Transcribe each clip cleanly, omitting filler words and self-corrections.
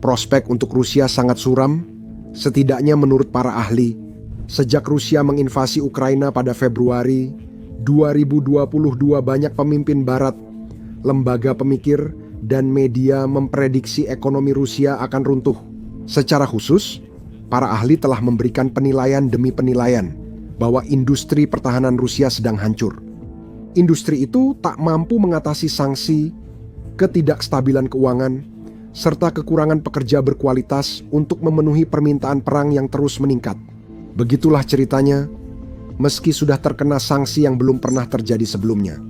Prospek untuk Rusia sangat suram, setidaknya menurut para ahli, sejak Rusia menginvasi Ukraina pada Februari 2022 banyak pemimpin barat, lembaga pemikir, dan media memprediksi ekonomi Rusia akan runtuh. Secara khusus, para ahli telah memberikan penilaian demi penilaian bahwa industri pertahanan Rusia sedang hancur. Industri itu tak mampu mengatasi sanksi, ketidakstabilan keuangan, serta kekurangan pekerja berkualitas untuk memenuhi permintaan perang yang terus meningkat. Begitulah ceritanya, meski sudah terkena sanksi yang belum pernah terjadi sebelumnya.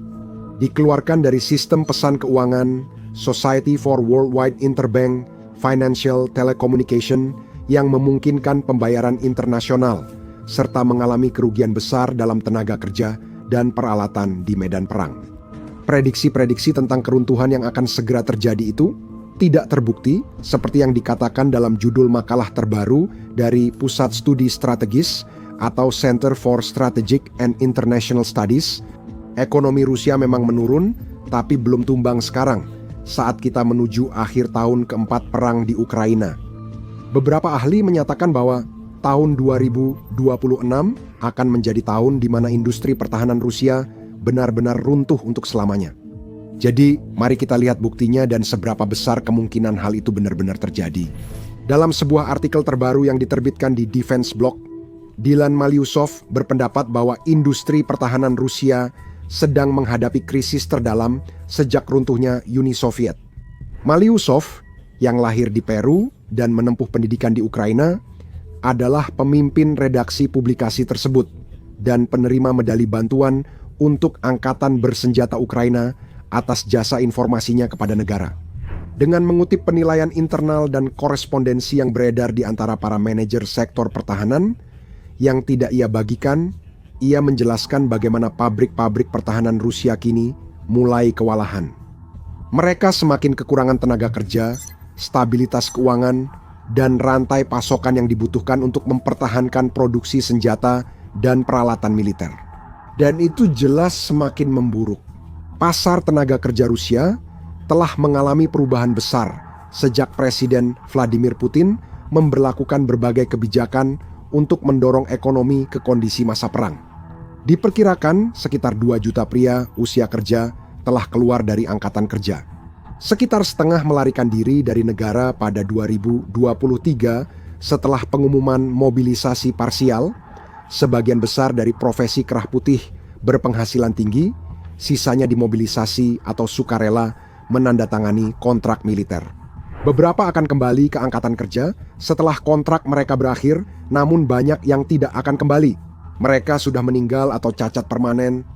Dikeluarkan dari sistem pesan keuangan Society for Worldwide Interbank Financial Telecommunication yang memungkinkan pembayaran internasional, serta mengalami kerugian besar dalam tenaga kerja dan peralatan di medan perang. Prediksi-prediksi tentang keruntuhan yang akan segera terjadi itu tidak terbukti seperti yang dikatakan dalam judul makalah terbaru dari Pusat Studi Strategis atau Center for Strategic and International Studies. Ekonomi Rusia memang menurun, tapi belum tumbang sekarang saat kita menuju akhir tahun keempat perang di Ukraina. Beberapa ahli menyatakan bahwa tahun 2026 akan menjadi tahun di mana industri pertahanan Rusia benar-benar runtuh untuk selamanya. Jadi, mari kita lihat buktinya dan seberapa besar kemungkinan hal itu benar-benar terjadi. Dalam sebuah artikel terbaru yang diterbitkan di Defense Blog, Dylan Malyusov berpendapat bahwa industri pertahanan Rusia sedang menghadapi krisis terdalam sejak runtuhnya Uni Soviet. Malyusov, yang lahir di Peru dan menempuh pendidikan di Ukraina, adalah pemimpin redaksi publikasi tersebut dan penerima medali bantuan untuk Angkatan Bersenjata Ukraina atas jasa informasinya kepada negara. Dengan mengutip penilaian internal dan korespondensi yang beredar di antara para manajer sektor pertahanan yang tidak ia bagikan, ia menjelaskan bagaimana pabrik-pabrik pertahanan Rusia kini mulai kewalahan. Mereka semakin kekurangan tenaga kerja, stabilitas keuangan, dan rantai pasokan yang dibutuhkan untuk mempertahankan produksi senjata dan peralatan militer. Dan itu jelas semakin memburuk. Pasar tenaga kerja Rusia telah mengalami perubahan besar sejak Presiden Vladimir Putin memberlakukan berbagai kebijakan untuk mendorong ekonomi ke kondisi masa perang. Diperkirakan sekitar 2 juta pria usia kerja telah keluar dari angkatan kerja. Sekitar setengah melarikan diri dari negara pada 2023 setelah pengumuman mobilisasi parsial. Sebagian besar dari profesi kerah putih berpenghasilan tinggi, sisanya dimobilisasi atau sukarela menandatangani kontrak militer. Beberapa akan kembali ke angkatan kerja setelah kontrak mereka berakhir, namun banyak yang tidak akan kembali. Mereka sudah meninggal atau cacat permanen.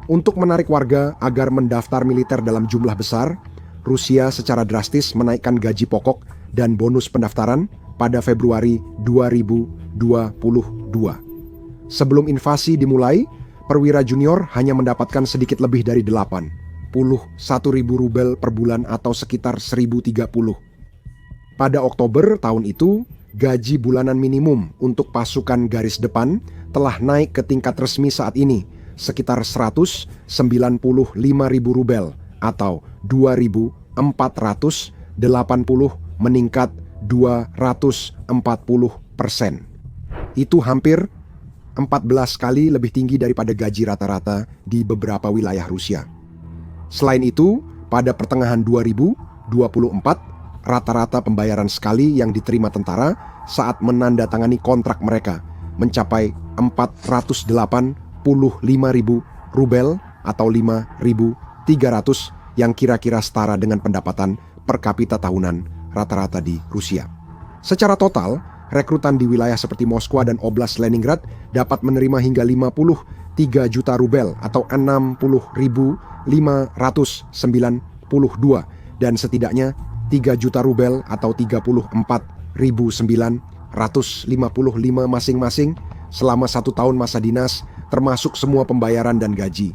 Untuk menarik warga agar mendaftar militer dalam jumlah besar, Rusia secara drastis menaikkan gaji pokok dan bonus pendaftaran pada Februari 2022. Sebelum invasi dimulai, perwira junior hanya mendapatkan sedikit lebih dari 81.000 rubel per bulan atau sekitar 1.030. Pada Oktober tahun itu, gaji bulanan minimum untuk pasukan garis depan telah naik ke tingkat resmi saat ini, sekitar 195.000 rubel atau 2.480, meningkat 240%. Itu hampir 14 kali lebih tinggi daripada gaji rata-rata di beberapa wilayah Rusia. Selain itu, pada pertengahan 2024, rata-rata pembayaran sekali yang diterima tentara saat menandatangani kontrak mereka mencapai 485.000 rubel atau 5.300 yang kira-kira setara dengan pendapatan per kapita tahunan rata-rata di Rusia. Secara total, rekrutan di wilayah seperti Moskwa dan Oblast Leningrad dapat menerima hingga 53 juta rubel atau 60.592 dan setidaknya 3 juta rubel atau 34.955 masing-masing selama 1 tahun masa dinas, termasuk semua pembayaran dan gaji.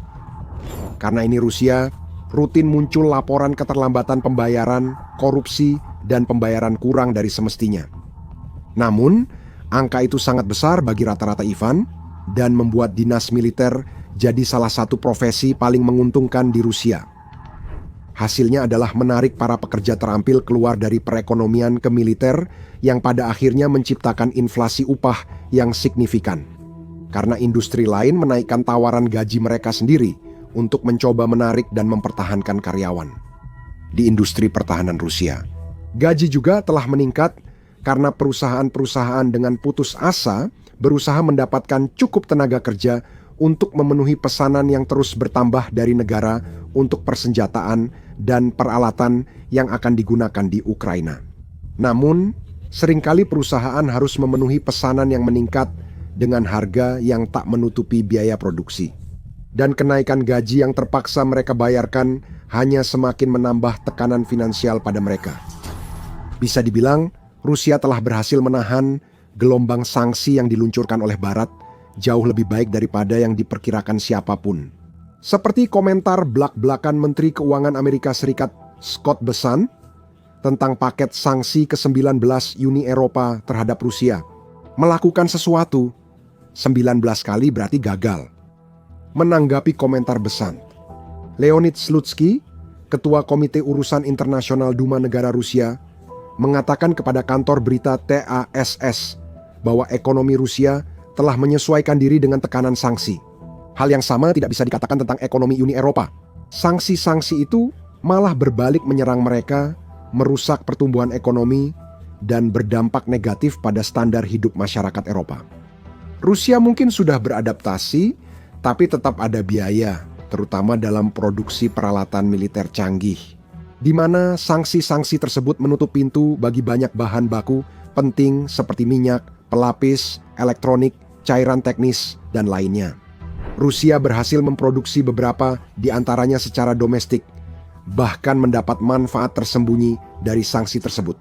Karena ini Rusia, rutin muncul laporan keterlambatan pembayaran, korupsi, dan pembayaran kurang dari semestinya. Namun, angka itu sangat besar bagi rata-rata Ivan dan membuat dinas militer jadi salah satu profesi paling menguntungkan di Rusia. Hasilnya adalah menarik para pekerja terampil keluar dari perekonomian ke militer yang pada akhirnya menciptakan inflasi upah yang signifikan. Karena industri lain menaikkan tawaran gaji mereka sendiri untuk mencoba menarik dan mempertahankan karyawan. Di industri pertahanan Rusia, gaji juga telah meningkat karena perusahaan-perusahaan dengan putus asa berusaha mendapatkan cukup tenaga kerja untuk memenuhi pesanan yang terus bertambah dari negara untuk persenjataan dan peralatan yang akan digunakan di Ukraina. Namun, seringkali perusahaan harus memenuhi pesanan yang meningkat dengan harga yang tak menutupi biaya produksi. Dan kenaikan gaji yang terpaksa mereka bayarkan hanya semakin menambah tekanan finansial pada mereka. Bisa dibilang, Rusia telah berhasil menahan gelombang sanksi yang diluncurkan oleh Barat jauh lebih baik daripada yang diperkirakan siapapun. Seperti komentar blak-blakan Menteri Keuangan Amerika Serikat Scott Bessent tentang paket sanksi ke-19 Uni Eropa terhadap Rusia. Melakukan sesuatu 19 kali berarti gagal. Menanggapi komentar Bessent, Leonid Slutsky, Ketua Komite Urusan Internasional Duma Negara Rusia, mengatakan kepada kantor berita TASS bahwa ekonomi Rusia telah menyesuaikan diri dengan tekanan sanksi. Hal yang sama tidak bisa dikatakan tentang ekonomi Uni Eropa. Sanksi-sanksi itu malah berbalik menyerang mereka, merusak pertumbuhan ekonomi, dan berdampak negatif pada standar hidup masyarakat Eropa. Rusia mungkin sudah beradaptasi, tapi tetap ada biaya, terutama dalam produksi peralatan militer canggih, di mana sanksi-sanksi tersebut menutup pintu bagi banyak bahan baku penting seperti minyak, pelapis, elektronik, cairan teknis, dan lainnya. Rusia berhasil memproduksi beberapa di antaranya secara domestik, bahkan mendapat manfaat tersembunyi dari sanksi tersebut.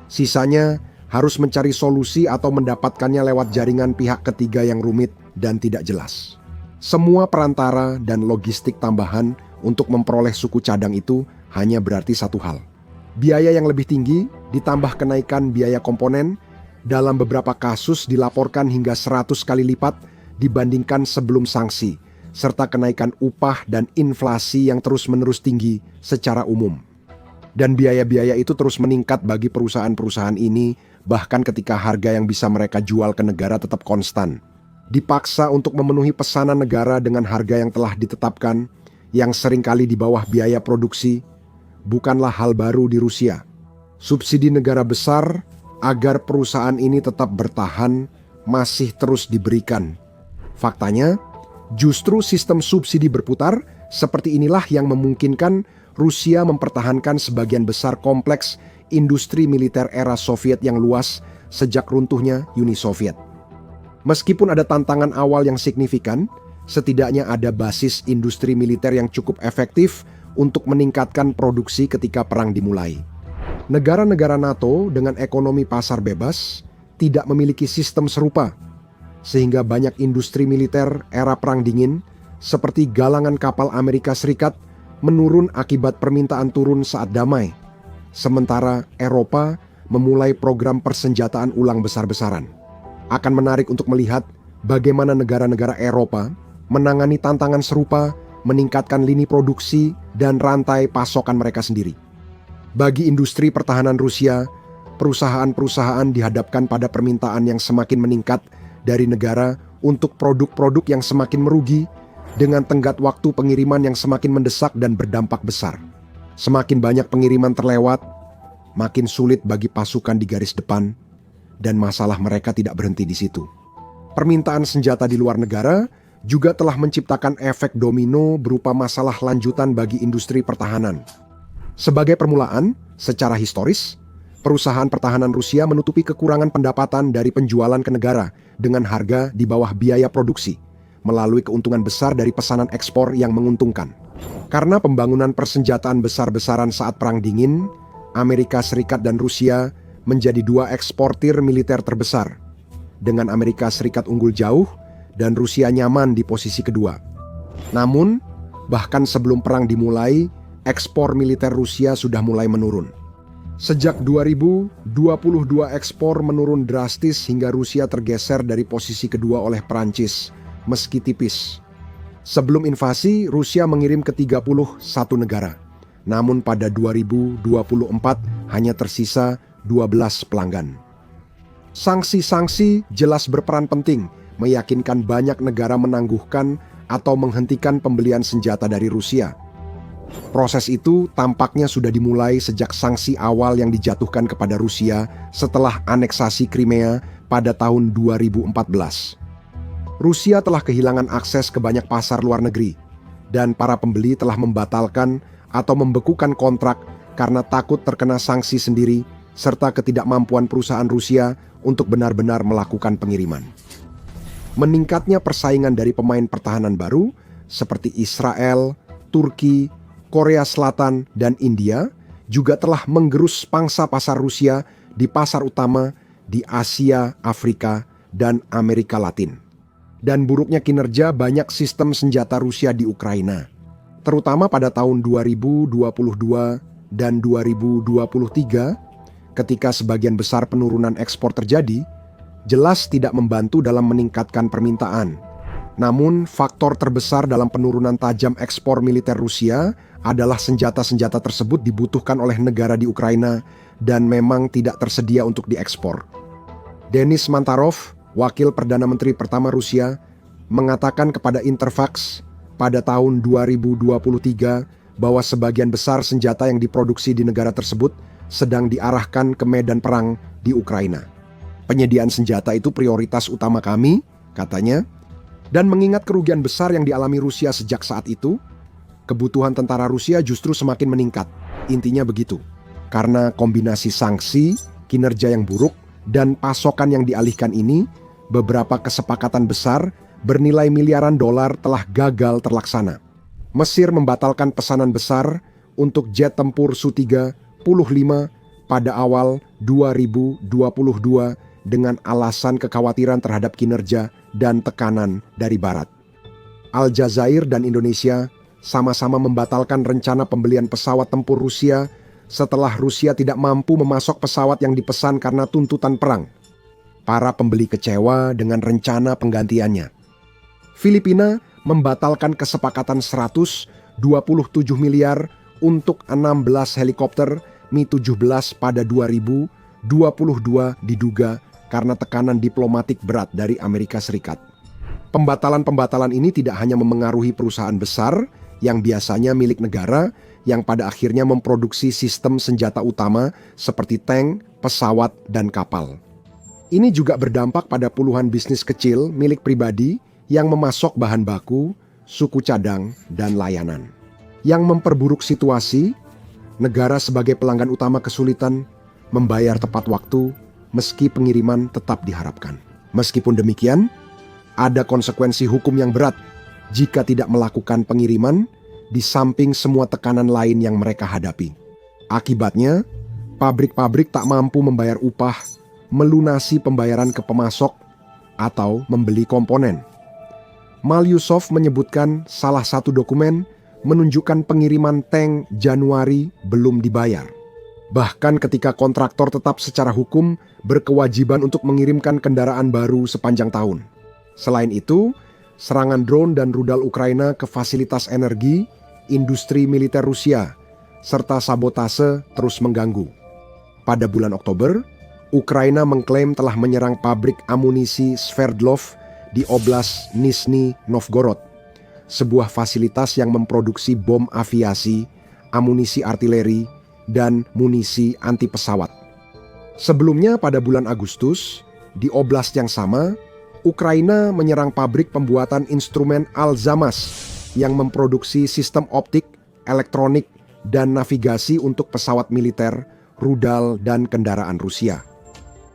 Sisanya harus mencari solusi atau mendapatkannya lewat jaringan pihak ketiga yang rumit dan tidak jelas. Semua perantara dan logistik tambahan untuk memperoleh suku cadang itu hanya berarti satu hal. Biaya yang lebih tinggi ditambah kenaikan biaya komponen dalam beberapa kasus dilaporkan hingga 100 kali lipat dibandingkan sebelum sanksi, serta kenaikan upah dan inflasi yang terus-menerus tinggi secara umum. Dan biaya-biaya itu terus meningkat bagi perusahaan-perusahaan ini, bahkan ketika harga yang bisa mereka jual ke negara tetap konstan. Dipaksa untuk memenuhi pesanan negara dengan harga yang telah ditetapkan, yang seringkali di bawah biaya produksi, bukanlah hal baru di Rusia. Subsidi negara besar agar perusahaan ini tetap bertahan masih terus diberikan. Faktanya, justru sistem subsidi berputar seperti inilah yang memungkinkan Rusia mempertahankan sebagian besar kompleks industri militer era Soviet yang luas sejak runtuhnya Uni Soviet. Meskipun ada tantangan awal yang signifikan, setidaknya ada basis industri militer yang cukup efektif untuk meningkatkan produksi ketika perang dimulai. Negara-negara NATO dengan ekonomi pasar bebas tidak memiliki sistem serupa, sehingga banyak industri militer era Perang Dingin seperti galangan kapal Amerika Serikat menurun akibat permintaan turun saat damai. Sementara Eropa memulai program persenjataan ulang besar-besaran. Akan menarik untuk melihat bagaimana negara-negara Eropa menangani tantangan serupa, meningkatkan lini produksi dan rantai pasokan mereka sendiri. Bagi industri pertahanan Rusia, perusahaan-perusahaan dihadapkan pada permintaan yang semakin meningkat dari negara untuk produk-produk yang semakin merugi dengan tenggat waktu pengiriman yang semakin mendesak dan berdampak besar. Semakin banyak pengiriman terlewat, makin sulit bagi pasukan di garis depan, dan masalah mereka tidak berhenti di situ. Permintaan senjata di luar negara juga telah menciptakan efek domino berupa masalah lanjutan bagi industri pertahanan. Sebagai permulaan, secara historis, perusahaan pertahanan Rusia menutupi kekurangan pendapatan dari penjualan ke negara dengan harga di bawah biaya produksi, melalui keuntungan besar dari pesanan ekspor yang menguntungkan. Karena pembangunan persenjataan besar-besaran saat Perang Dingin, Amerika Serikat dan Rusia menjadi dua eksportir militer terbesar, dengan Amerika Serikat unggul jauh dan Rusia nyaman di posisi kedua. Namun, bahkan sebelum perang dimulai, ekspor militer Rusia sudah mulai menurun. Sejak 2022 ekspor menurun drastis hingga Rusia tergeser dari posisi kedua oleh Prancis, meski tipis. Sebelum invasi, Rusia mengirim ke 31 negara. namun pada 2024 hanya tersisa 12 pelanggan. Sanksi-sanksi jelas berperan penting meyakinkan banyak negara menangguhkan atau menghentikan pembelian senjata dari Rusia. Proses itu tampaknya sudah dimulai sejak sanksi awal yang dijatuhkan kepada Rusia setelah aneksasi Crimea pada tahun 2014. Rusia telah kehilangan akses ke banyak pasar luar negeri, dan para pembeli telah membatalkan atau membekukan kontrak karena takut terkena sanksi sendiri serta ketidakmampuan perusahaan Rusia untuk benar-benar melakukan pengiriman. Meningkatnya persaingan dari pemain pertahanan baru seperti Israel, Turki, Korea Selatan, dan India juga telah menggerus pangsa pasar Rusia di pasar utama di Asia, Afrika, dan Amerika Latin. Dan buruknya kinerja banyak sistem senjata Rusia di Ukraina, terutama pada tahun 2022 dan 2023, ketika sebagian besar penurunan ekspor terjadi, jelas tidak membantu dalam meningkatkan permintaan. Namun, faktor terbesar dalam penurunan tajam ekspor militer Rusia adalah senjata-senjata tersebut dibutuhkan oleh negara di Ukraina dan memang tidak tersedia untuk diekspor. Denis Mantarov, wakil Perdana Menteri pertama Rusia, mengatakan kepada Interfax pada tahun 2023 bahwa sebagian besar senjata yang diproduksi di negara tersebut sedang diarahkan ke medan perang di Ukraina. Penyediaan senjata itu prioritas utama kami, katanya, dan mengingat kerugian besar yang dialami Rusia sejak saat itu, kebutuhan tentara Rusia justru semakin meningkat. Intinya begitu. Karena kombinasi sanksi, kinerja yang buruk, dan pasokan yang dialihkan ini, beberapa kesepakatan besar bernilai miliaran dolar telah gagal terlaksana. Mesir membatalkan pesanan besar untuk jet tempur Su-35 pada awal 2022 dengan alasan kekhawatiran terhadap kinerja dan tekanan dari Barat. Aljazair dan Indonesia sama-sama membatalkan rencana pembelian pesawat tempur Rusia setelah Rusia tidak mampu memasok pesawat yang dipesan karena tuntutan perang. Para pembeli kecewa dengan rencana penggantiannya. Filipina membatalkan kesepakatan 127 miliar untuk 16 helikopter Mi-17 pada 2022 diduga karena tekanan diplomatik berat dari Amerika Serikat. Pembatalan-pembatalan ini tidak hanya memengaruhi perusahaan besar yang biasanya milik negara yang pada akhirnya memproduksi sistem senjata utama seperti tank, pesawat, dan kapal. Ini juga berdampak pada puluhan bisnis kecil milik pribadi yang memasok bahan baku, suku cadang, dan layanan. Yang memperburuk situasi, negara sebagai pelanggan utama kesulitan membayar tepat waktu meski pengiriman tetap diharapkan. Meskipun demikian, ada konsekuensi hukum yang berat jika tidak melakukan pengiriman di samping semua tekanan lain yang mereka hadapi. Akibatnya, pabrik-pabrik tak mampu membayar upah, melunasi pembayaran ke pemasok, atau membeli komponen. Malyusov menyebutkan salah satu dokumen menunjukkan pengiriman tank Januari belum dibayar. Bahkan ketika kontraktor tetap secara hukum berkewajiban untuk mengirimkan kendaraan baru sepanjang tahun. Selain itu, serangan drone dan rudal Ukraina ke fasilitas energi, industri militer Rusia, serta sabotase terus mengganggu. Pada bulan Oktober, Ukraina mengklaim telah menyerang pabrik amunisi Sverdlov di Oblast Nizhny Novgorod, sebuah fasilitas yang memproduksi bom aviasi, amunisi artileri, dan munisi anti pesawat. Sebelumnya pada bulan Agustus, di oblast yang sama, Ukraina menyerang pabrik pembuatan instrumen Alzamas yang memproduksi sistem optik, elektronik, dan navigasi untuk pesawat militer, rudal, dan kendaraan Rusia.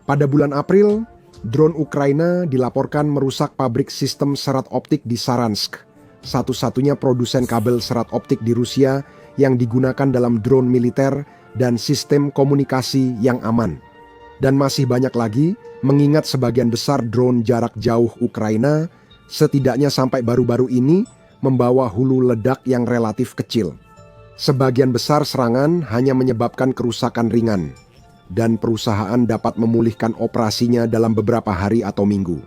Pada bulan April, drone Ukraina dilaporkan merusak pabrik sistem serat optik di Saransk, satu-satunya produsen kabel serat optik di Rusia yang digunakan dalam drone militer dan sistem komunikasi yang aman. Dan masih banyak lagi, mengingat sebagian besar drone jarak jauh Ukraina, setidaknya sampai baru-baru ini, membawa hulu ledak yang relatif kecil. Sebagian besar serangan hanya menyebabkan kerusakan ringan, dan perusahaan dapat memulihkan operasinya dalam beberapa hari atau minggu.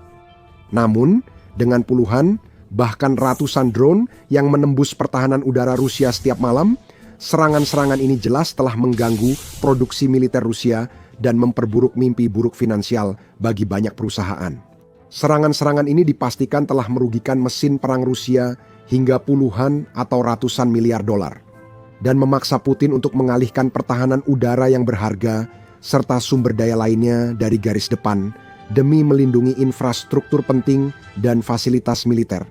Namun, dengan puluhan, bahkan ratusan drone yang menembus pertahanan udara Rusia setiap malam, Serangan-serangan ini jelas telah mengganggu produksi militer Rusia dan memperburuk mimpi buruk finansial bagi banyak perusahaan. Serangan-serangan ini dipastikan telah merugikan mesin perang Rusia hingga puluhan atau ratusan miliar dolar, dan memaksa Putin untuk mengalihkan pertahanan udara yang berharga serta sumber daya lainnya dari garis depan demi melindungi infrastruktur penting dan fasilitas militer.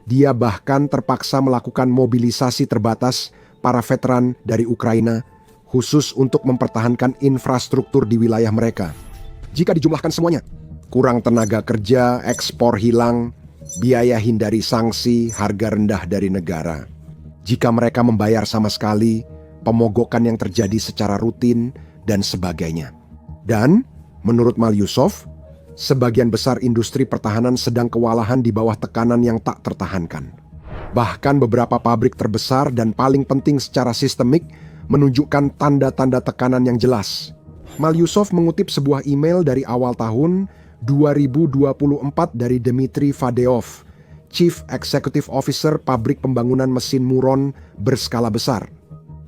Dia bahkan terpaksa melakukan mobilisasi terbatas para veteran dari Ukraina khusus untuk mempertahankan infrastruktur di wilayah mereka. Jika dijumlahkan semuanya, kurang tenaga kerja, ekspor hilang, biaya hindari sanksi, harga rendah dari negara. Jika mereka membayar sama sekali, pemogokan yang terjadi secara rutin, dan sebagainya. Dan, menurut Malyusov, sebagian besar industri pertahanan sedang kewalahan di bawah tekanan yang tak tertahankan. Bahkan beberapa pabrik terbesar dan paling penting secara sistemik menunjukkan tanda-tanda tekanan yang jelas. Malyusov mengutip sebuah email dari awal tahun 2024 dari Dmitry Fadeov, Chief Executive Officer pabrik pembangunan mesin Muron berskala besar,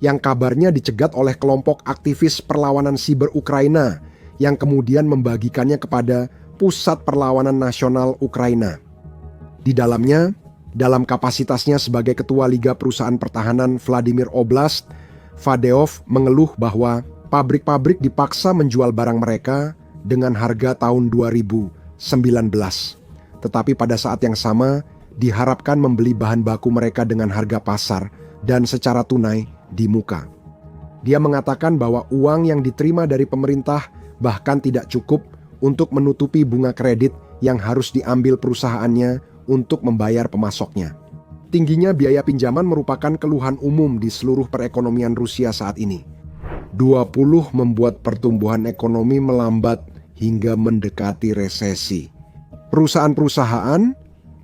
yang kabarnya dicegat oleh kelompok aktivis perlawanan siber Ukraina yang kemudian membagikannya kepada Pusat Perlawanan Nasional Ukraina. Di dalamnya, dalam kapasitasnya sebagai Ketua Liga Perusahaan Pertahanan Vladimir Oblast, Fadeov mengeluh bahwa pabrik-pabrik dipaksa menjual barang mereka dengan harga tahun 2019. Tetapi pada saat yang sama, diharapkan membeli bahan baku mereka dengan harga pasar dan secara tunai di muka. Dia mengatakan bahwa uang yang diterima dari pemerintah bahkan tidak cukup untuk menutupi bunga kredit yang harus diambil perusahaannya untuk membayar pemasoknya. Tingginya biaya pinjaman merupakan keluhan umum di seluruh perekonomian Rusia saat ini. 20 membuat pertumbuhan ekonomi melambat hingga mendekati resesi. Perusahaan-perusahaan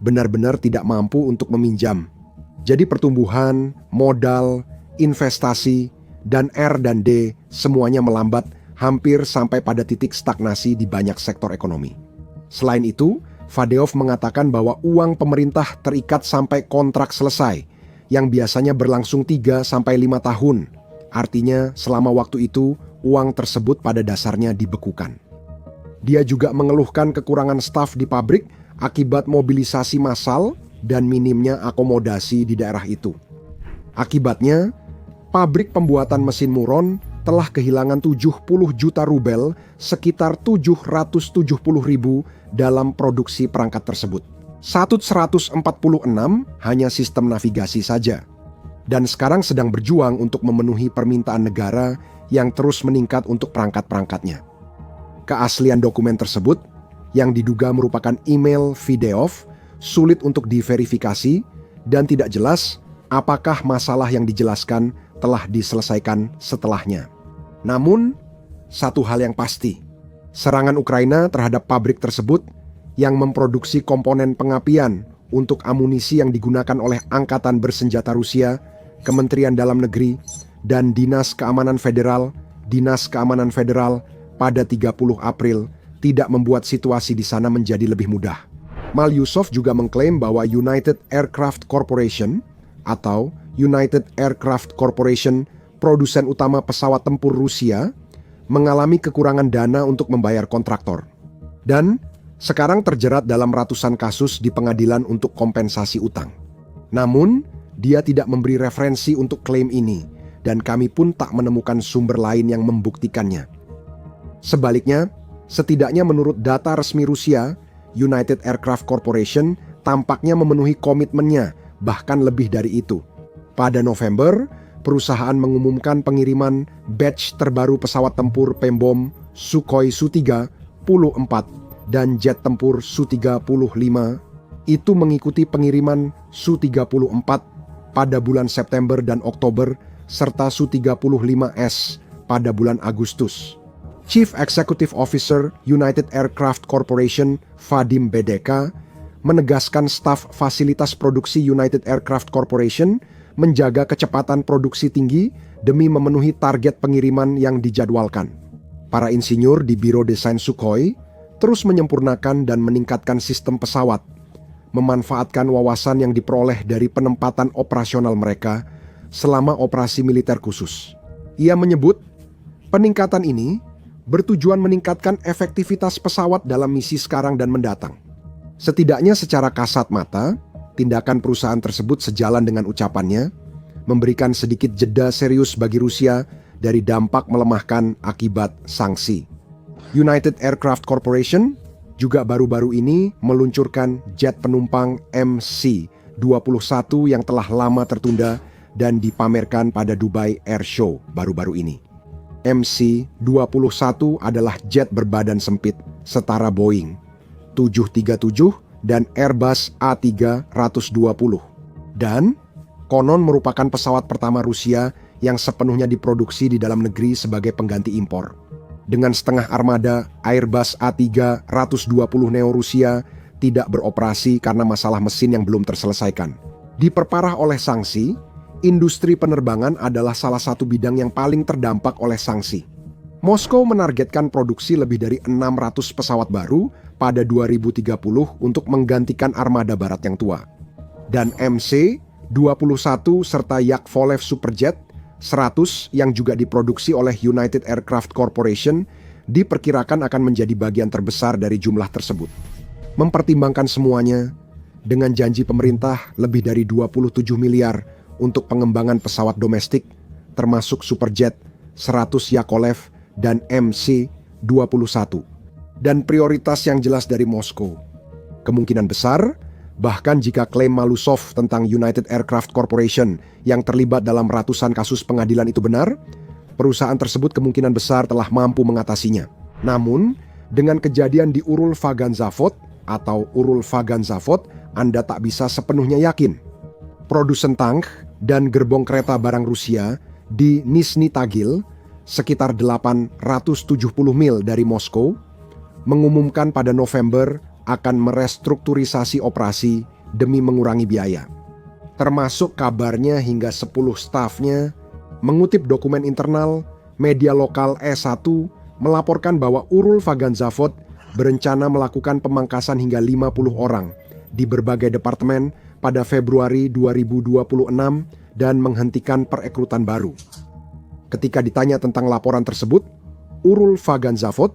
benar-benar tidak mampu untuk meminjam. Jadi pertumbuhan, modal, investasi, dan R dan D semuanya melambat hampir sampai pada titik stagnasi di banyak sektor ekonomi. Selain itu, Fadeov mengatakan bahwa uang pemerintah terikat sampai kontrak selesai, yang biasanya berlangsung 3-5 tahun. Artinya, selama waktu itu, uang tersebut pada dasarnya dibekukan. Dia juga mengeluhkan kekurangan staf di pabrik akibat mobilisasi massal dan minimnya akomodasi di daerah itu. Akibatnya, pabrik pembuatan mesin Muron telah kehilangan 70 juta rubel, sekitar 770.000 dalam produksi perangkat tersebut. Satut 146 hanya sistem navigasi saja. Dan sekarang sedang berjuang untuk memenuhi permintaan negara yang terus meningkat untuk perangkat-perangkatnya. Keaslian dokumen tersebut, yang diduga merupakan email Fadeov, sulit untuk diverifikasi dan tidak jelas apakah masalah yang dijelaskan telah diselesaikan setelahnya. Namun, satu hal yang pasti, serangan Ukraina terhadap pabrik tersebut yang memproduksi komponen pengapian untuk amunisi yang digunakan oleh Angkatan Bersenjata Rusia, Kementerian Dalam Negeri, dan Dinas Keamanan Federal pada 30 April tidak membuat situasi di sana menjadi lebih mudah. Malyusov juga mengklaim bahwa United Aircraft Corporation atau United Aircraft Corporation, produsen utama pesawat tempur Rusia, mengalami kekurangan dana untuk membayar kontraktor. Dan sekarang terjerat dalam ratusan kasus di pengadilan untuk kompensasi utang. Namun, dia tidak memberi referensi untuk klaim ini, dan kami pun tak menemukan sumber lain yang membuktikannya. Sebaliknya, setidaknya menurut data resmi Rusia, United Aircraft Corporation tampaknya memenuhi komitmennya, bahkan lebih dari itu. Pada November, perusahaan mengumumkan pengiriman batch terbaru pesawat tempur Pembom Sukhoi Su-34 dan jet tempur Su-35. Itu mengikuti pengiriman Su-34 pada bulan September dan Oktober, serta Su-35S pada bulan Agustus. Chief Executive Officer United Aircraft Corporation Vadim Bedeka menegaskan staf fasilitas produksi United Aircraft Corporation menjaga kecepatan produksi tinggi demi memenuhi target pengiriman yang dijadwalkan. Para insinyur di Biro Desain Sukhoi terus menyempurnakan dan meningkatkan sistem pesawat, memanfaatkan wawasan yang diperoleh dari penempatan operasional mereka, selama operasi militer khusus. Ia menyebut peningkatan ini bertujuan meningkatkan efektivitas pesawat dalam misi sekarang dan mendatang. Setidaknya secara kasat mata, tindakan perusahaan tersebut sejalan dengan ucapannya, memberikan sedikit jeda serius bagi Rusia dari dampak melemahkan akibat sanksi. United Aircraft Corporation juga baru-baru ini meluncurkan jet penumpang MC-21 yang telah lama tertunda dan dipamerkan pada Dubai Air Show baru-baru ini. MC-21 adalah jet berbadan sempit setara Boeing 737 dan Airbus A320 dan konon merupakan pesawat pertama Rusia yang sepenuhnya diproduksi di dalam negeri sebagai pengganti impor. Dengan setengah armada, Airbus A320 Neo Rusia tidak beroperasi karena masalah mesin yang belum terselesaikan. Diperparah oleh sanksi, industri penerbangan adalah salah satu bidang yang paling terdampak oleh sanksi. Moskow menargetkan produksi lebih dari 600 pesawat baru pada 2030 untuk menggantikan armada barat yang tua. Dan MC-21 serta Yakovlev Superjet 100 yang juga diproduksi oleh United Aircraft Corporation diperkirakan akan menjadi bagian terbesar dari jumlah tersebut. Mempertimbangkan semuanya, dengan janji pemerintah lebih dari 27 miliar untuk pengembangan pesawat domestik, termasuk Superjet 100 Yakovlev dan MC-21. Dan prioritas yang jelas dari Moskow. Kemungkinan besar, bahkan jika klaim Malusov tentang United Aircraft Corporation yang terlibat dalam ratusan kasus pengadilan itu benar, perusahaan tersebut kemungkinan besar telah mampu mengatasinya. Namun, dengan kejadian di Urul-Vagan-Zavod atau Urul-Vagan-Zavod, Anda tak bisa sepenuhnya yakin. Produsen tank dan gerbong kereta barang Rusia di Nizhny Tagil, sekitar 870 mil dari Moskow, mengumumkan pada November akan merestrukturisasi operasi demi mengurangi biaya. Termasuk kabarnya hingga 10 stafnya. Mengutip dokumen internal, media lokal E1 melaporkan bahwa Urul-Vagan-Zavod berencana melakukan pemangkasan hingga 50 orang di berbagai departemen pada Februari 2026 dan menghentikan perekrutan baru. Ketika ditanya tentang laporan tersebut, Urul-Vagan-Zavod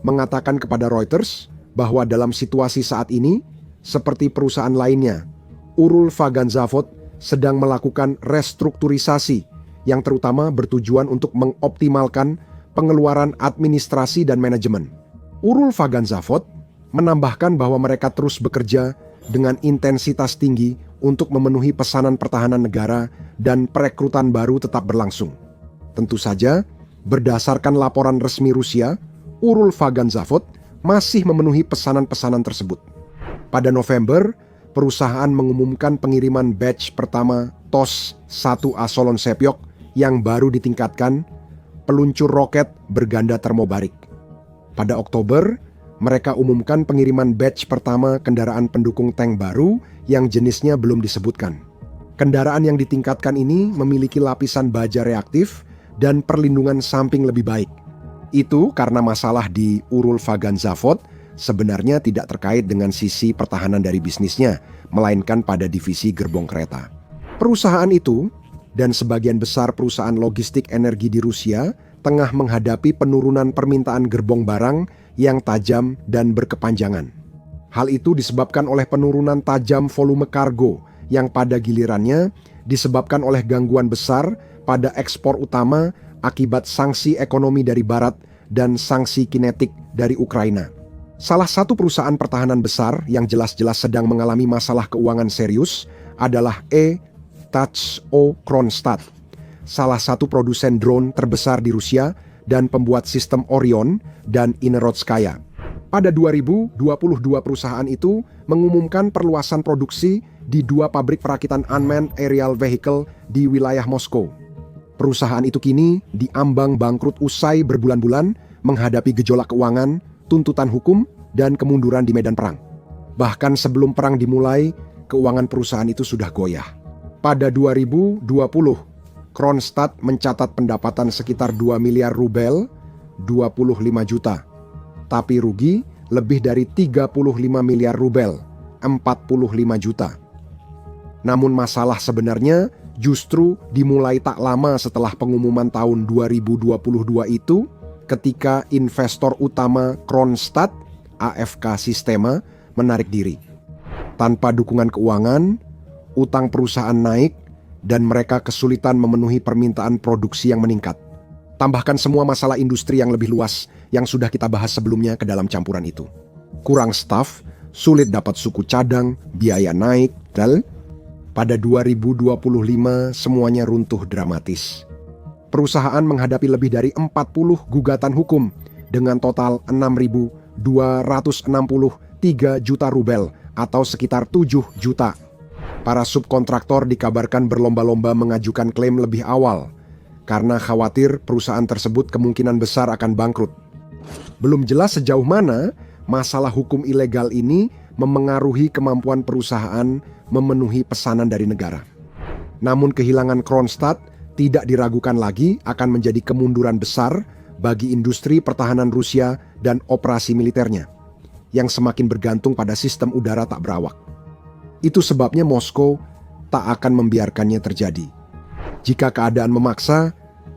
mengatakan kepada Reuters bahwa dalam situasi saat ini, seperti perusahaan lainnya, Urul-Vagan-Zavod sedang melakukan restrukturisasi yang terutama bertujuan untuk mengoptimalkan pengeluaran administrasi dan manajemen. Urul-Vagan-Zavod menambahkan bahwa mereka terus bekerja dengan intensitas tinggi untuk memenuhi pesanan pertahanan negara dan perekrutan baru tetap berlangsung. Tentu saja, berdasarkan laporan resmi Rusia, Urul-Vagan-Zavod masih memenuhi pesanan-pesanan tersebut. Pada November, perusahaan mengumumkan pengiriman batch pertama TOS-1A Solon Sepyok yang baru ditingkatkan, peluncur roket berganda termobarik. Pada Oktober, mereka umumkan pengiriman batch pertama kendaraan pendukung tank baru yang jenisnya belum disebutkan. Kendaraan yang ditingkatkan ini memiliki lapisan baja reaktif dan perlindungan samping lebih baik. Itu karena masalah di Urul-Vagan-Zavod sebenarnya tidak terkait dengan sisi pertahanan dari bisnisnya, melainkan pada divisi gerbong kereta. Perusahaan itu dan sebagian besar perusahaan logistik energi di Rusia tengah menghadapi penurunan permintaan gerbong barang yang tajam dan berkepanjangan. Hal itu disebabkan oleh penurunan tajam volume kargo yang pada gilirannya disebabkan oleh gangguan besar pada ekspor utama akibat sanksi ekonomi dari Barat dan sanksi kinetik dari Ukraina. Salah satu perusahaan pertahanan besar yang jelas-jelas sedang mengalami masalah keuangan serius adalah E-Tach'o Kronstadt, salah satu produsen drone terbesar di Rusia dan pembuat sistem Orion dan Inerodskaya. Pada 2022 perusahaan itu mengumumkan perluasan produksi di 2 pabrik perakitan unmanned aerial vehicle di wilayah Moskow. Perusahaan itu kini diambang bangkrut usai berbulan-bulan menghadapi gejolak keuangan, tuntutan hukum, dan kemunduran di medan perang. Bahkan sebelum perang dimulai, keuangan perusahaan itu sudah goyah. Pada 2020, Kronstadt mencatat pendapatan sekitar 2 miliar rubel, 25 juta. Tapi rugi lebih dari 35 miliar rubel, 45 juta. Namun masalah sebenarnya justru dimulai tak lama setelah pengumuman tahun 2022 itu, ketika investor utama Kronstadt, AFK Sistema, menarik diri. Tanpa dukungan keuangan, utang perusahaan naik, dan mereka kesulitan memenuhi permintaan produksi yang meningkat. Tambahkan semua masalah industri yang lebih luas yang sudah kita bahas sebelumnya ke dalam campuran itu. Kurang staf, sulit dapat suku cadang, biaya naik, dan pada 2025 semuanya runtuh dramatis. Perusahaan menghadapi lebih dari 40 gugatan hukum dengan total 6.263 juta rubel atau sekitar 7 juta. Para subkontraktor dikabarkan berlomba-lomba mengajukan klaim lebih awal karena khawatir perusahaan tersebut kemungkinan besar akan bangkrut. Belum jelas sejauh mana masalah hukum ilegal ini memengaruhi kemampuan perusahaan memenuhi pesanan dari negara. Namun kehilangan Kronstadt tidak diragukan lagi akan menjadi kemunduran besar bagi industri pertahanan Rusia dan operasi militernya, yang semakin bergantung pada sistem udara tak berawak. Itu sebabnya Moskow tak akan membiarkannya terjadi. Jika keadaan memaksa,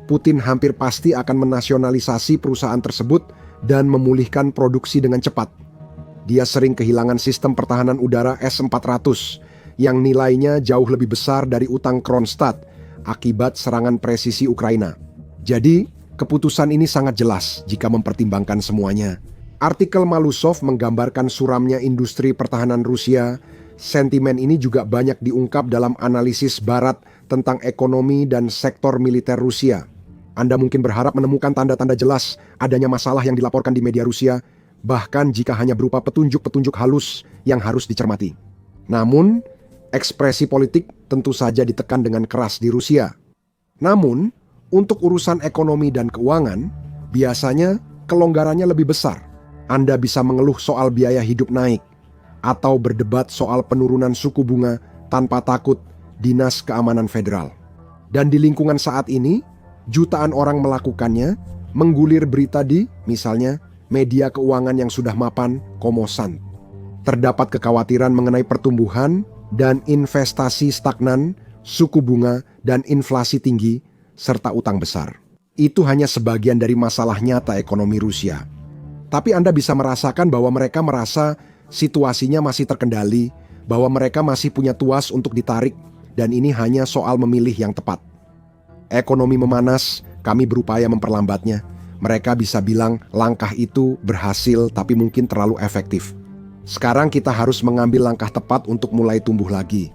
Putin hampir pasti akan menasionalisasi perusahaan tersebut dan memulihkan produksi dengan cepat. Dia sering kehilangan sistem pertahanan udara S-400 yang nilainya jauh lebih besar dari utang Kronstadt akibat serangan presisi Ukraina. Jadi, keputusan ini sangat jelas jika mempertimbangkan semuanya. Artikel Malusov menggambarkan suramnya industri pertahanan Rusia. Sentimen ini juga banyak diungkap dalam analisis Barat tentang ekonomi dan sektor militer Rusia. Anda mungkin berharap menemukan tanda-tanda jelas adanya masalah yang dilaporkan di media Rusia, bahkan jika hanya berupa petunjuk-petunjuk halus yang harus dicermati. Namun, ekspresi politik tentu saja ditekan dengan keras di Rusia. Namun, untuk urusan ekonomi dan keuangan, biasanya kelonggarannya lebih besar. Anda bisa mengeluh soal biaya hidup naik, atau berdebat soal penurunan suku bunga tanpa takut Dinas Keamanan Federal. Dan di lingkungan saat ini, jutaan orang melakukannya, menggulir berita di, misalnya, media keuangan yang sudah mapan, Kommersant. Terdapat kekhawatiran mengenai pertumbuhan dan investasi stagnan, suku bunga dan inflasi tinggi, serta utang besar. Itu hanya sebagian dari masalah nyata ekonomi Rusia. Tapi Anda bisa merasakan bahwa mereka merasa situasinya masih terkendali, bahwa mereka masih punya tuas untuk ditarik, dan ini hanya soal memilih yang tepat. Ekonomi memanas, kami berupaya memperlambatnya. Mereka bisa bilang langkah itu berhasil tapi mungkin terlalu efektif. Sekarang kita harus mengambil langkah tepat untuk mulai tumbuh lagi.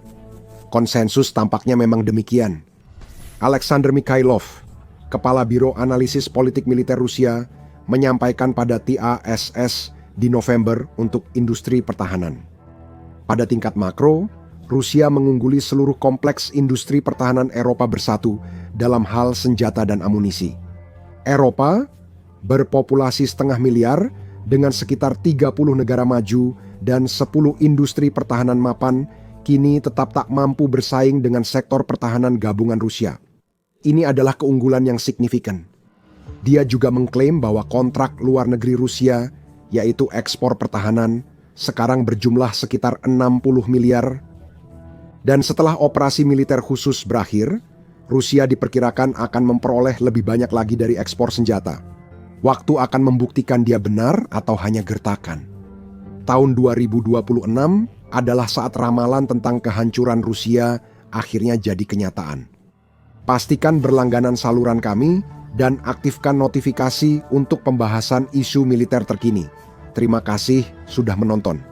Konsensus tampaknya memang demikian. Alexander Mikhailov, Kepala Biro Analisis Politik Militer Rusia, menyampaikan pada TASS di November untuk industri pertahanan. Pada tingkat makro, Rusia mengungguli seluruh kompleks industri pertahanan Eropa bersatu dalam hal senjata dan amunisi. Eropa berpopulasi 0,5 miliar dengan sekitar 30 negara maju dan 10 industri pertahanan mapan kini tetap tak mampu bersaing dengan sektor pertahanan gabungan Rusia. Ini adalah keunggulan yang signifikan. Dia juga mengklaim bahwa kontrak luar negeri Rusia, yaitu ekspor pertahanan, sekarang berjumlah sekitar 60 miliar. Dan setelah operasi militer khusus berakhir, Rusia diperkirakan akan memperoleh lebih banyak lagi dari ekspor senjata. Waktu akan membuktikan dia benar atau hanya gertakan. Tahun 2026 adalah saat ramalan tentang kehancuran Rusia akhirnya jadi kenyataan. Pastikan berlangganan saluran kami dan aktifkan notifikasi untuk pembahasan isu militer terkini. Terima kasih sudah menonton.